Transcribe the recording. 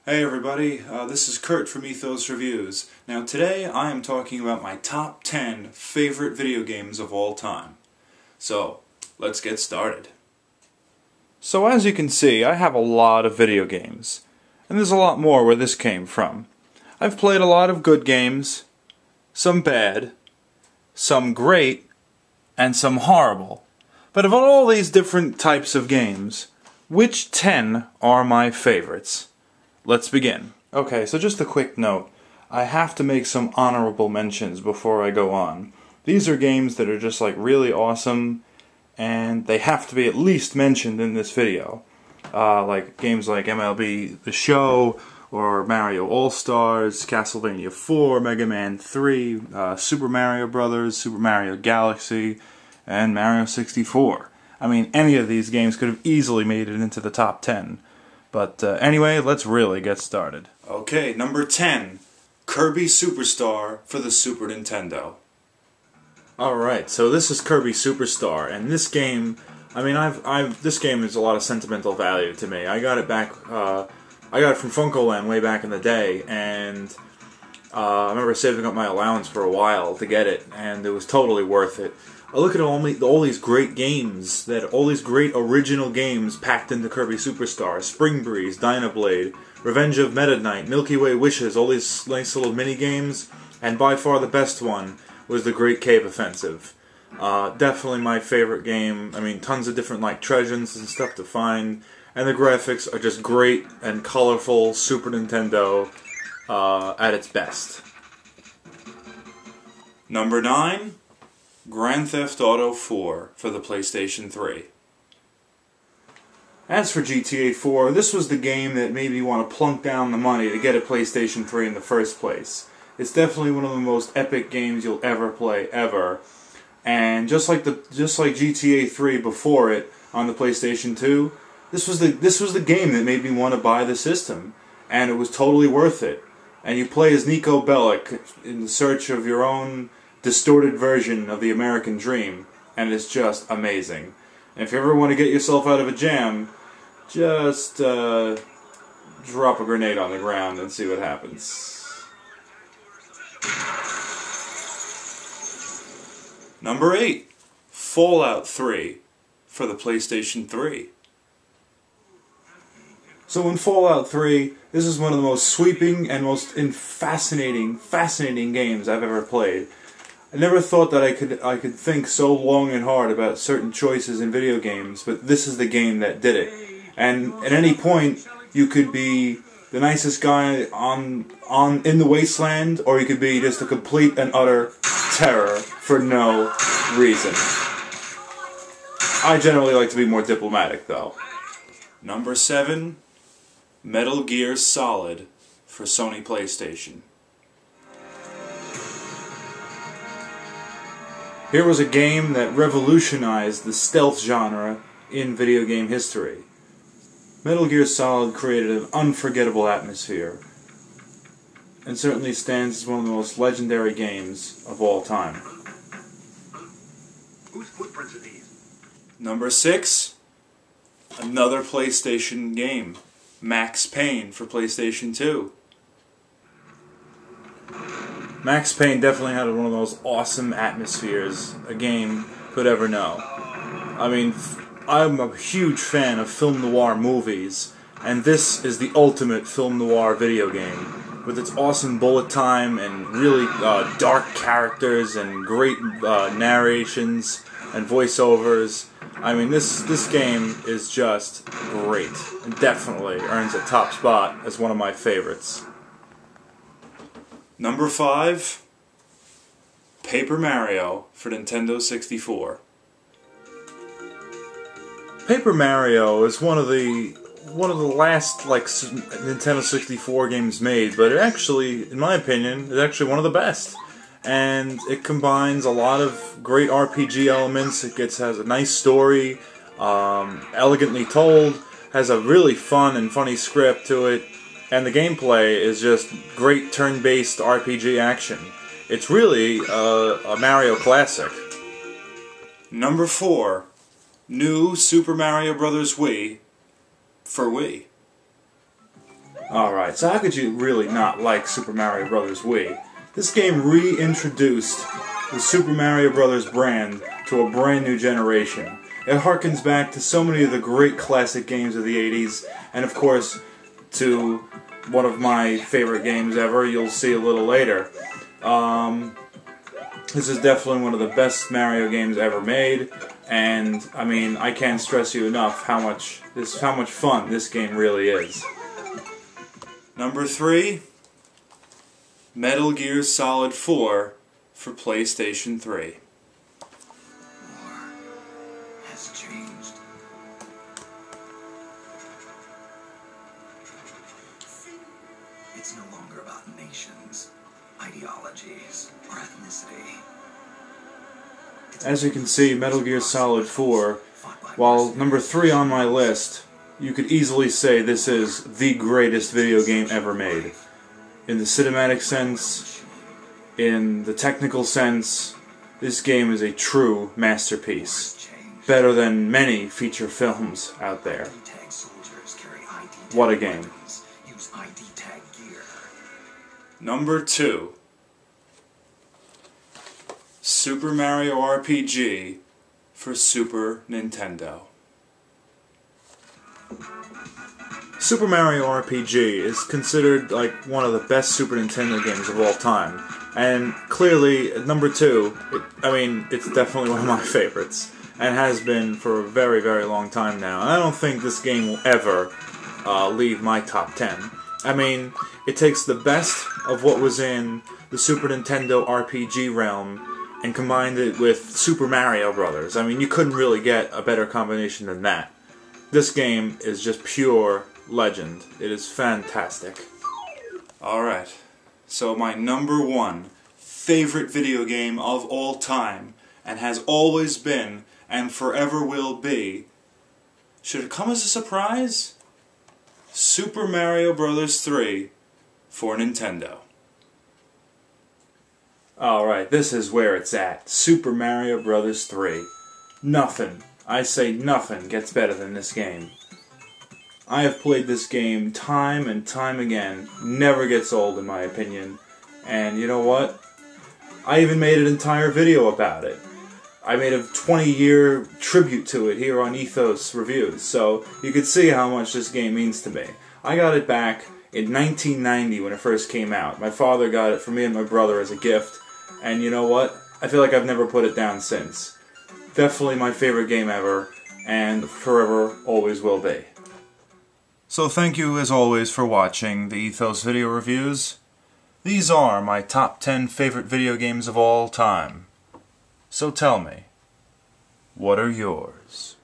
Hey everybody, this is Kurt from Ethos Reviews. Now today I am talking about my top 10 favorite video games of all time. So, let's get started. So as you can see, I have a lot of video games. And there's a lot more where this came from. I've played a lot of good games, some bad, some great, and some horrible. But of all these different types of games, which 10 are my favorites? Let's begin. Okay, so just a quick note. I have to make some honorable mentions before I go on. These are games that are just like really awesome, and they have to be at least mentioned in this video. Like games like MLB The Show, or Mario All-Stars, Castlevania 4, Mega Man 3, Super Mario Brothers, Super Mario Galaxy, and Mario 64. I mean, any of these games could have easily made it into the top 10. But anyway, let's really get started. Okay, number 10, Kirby Superstar for the Super Nintendo. Alright, so this is Kirby Superstar, and this game, I mean, this game has a lot of sentimental value to me. I got it back, I got it from Funkoland way back in the day, and I remember saving up my allowance for a while to get it, and it was totally worth it. I look at all these great games, all these great original games packed into Kirby Superstar. Spring Breeze, Dynablade, Revenge of Meta Knight, Milky Way Wishes, all these nice little mini-games, and by far the best one was the Great Cave Offensive. Definitely my favorite game. I mean, tons of different like treasures and stuff to find, and the graphics are just great and colorful Super Nintendo at its best. Number 9, Grand Theft Auto 4 for the PlayStation 3. As for GTA 4, this was the game that made me want to plunk down the money to get a PlayStation 3 in the first place. It's definitely one of the most epic games you'll ever play, ever. And just like GTA 3 before it on the PlayStation 2, this was the game that made me want to buy the system, and it was totally worth it. And you play as Nico Bellic in search of your own distorted version of the American dream, and it's just amazing. And if you ever want to get yourself out of a jam, just drop a grenade on the ground and see what happens. Number 8, Fallout 3 for the PlayStation 3. So in Fallout 3, this is one of the most sweeping and most fascinating games I've ever played. I never thought that I could think so long and hard about certain choices in video games, but this is the game that did it. And at any point, you could be the nicest guy in the wasteland, or you could be just a complete and utter terror for no reason. I generally like to be more diplomatic, though. Number 7, Metal Gear Solid for Sony PlayStation. Here was a game that revolutionized the stealth genre in video game history. Metal Gear Solid created an unforgettable atmosphere, and certainly stands as one of the most legendary games of all time. Whose footprints are these? Number 6, another PlayStation game, Max Payne for PlayStation 2. Max Payne definitely had one of the most awesome atmospheres a game could ever know. I mean, I'm a huge fan of film noir movies, and this is the ultimate film noir video game, with its awesome bullet time and really dark characters and great narrations and voiceovers. I mean, this game is just great, and definitely earns a top spot as one of my favorites. Number 5, Paper Mario for Nintendo 64. Paper Mario is one of the last like Nintendo 64 games made, but it actually, in my opinion, is actually one of the best. And it combines a lot of great RPG elements. It has a nice story, elegantly told, has a really fun and funny script to it. And the gameplay is just great turn-based RPG action. It's really a Mario classic. Number 4, New Super Mario Bros. Wii for Wii. Alright, so how could you really not like Super Mario Bros. Wii? This game reintroduced the Super Mario Bros. Brand to a brand new generation. It harkens back to so many of the great classic games of the 80s, and of course, to one of my favorite games ever, you'll see a little later. This is definitely one of the best Mario games ever made, and I mean, I can't stress you enough how much fun this game really is. Number 3, Metal Gear Solid 4 for PlayStation 3. War has changed. It's no longer about nations, ideologies, or ethnicity. As you can see, Metal Gear Solid 4, while number 3 on my list, you could easily say this is the greatest video game ever made. In the cinematic sense, in the technical sense, this game is a true masterpiece. Better than many feature films out there. What a game. Number 2, Super Mario RPG for Super Nintendo. Super Mario RPG is considered like one of the best Super Nintendo games of all time, and clearly at number 2, it's definitely one of my favorites, and has been for a very, very long time now. And I don't think this game will ever leave my top 10. I mean, it takes the best of what was in the Super Nintendo RPG realm and combined it with Super Mario Bros. I mean, you couldn't really get a better combination than that. This game is just pure legend. It is fantastic. Alright, so my number 1 favorite video game of all time, and has always been, and forever will be, should it come as a surprise? Super Mario Bros. 3 for Nintendo. Alright, this is where it's at. Super Mario Bros. 3. Nothing, I say nothing, gets better than this game. I have played this game time and time again. Never gets old in my opinion. And you know what? I even made an entire video about it. I made a 20-year tribute to it here on Ethos Reviews, so you can see how much this game means to me. I got it back in 1990 when it first came out. My father got it for me and my brother as a gift, and you know what? I feel like I've never put it down since. Definitely my favorite game ever, and forever always will be. So thank you as always for watching the Ethos Video Reviews. These are my top 10 favorite video games of all time. So tell me, what are yours?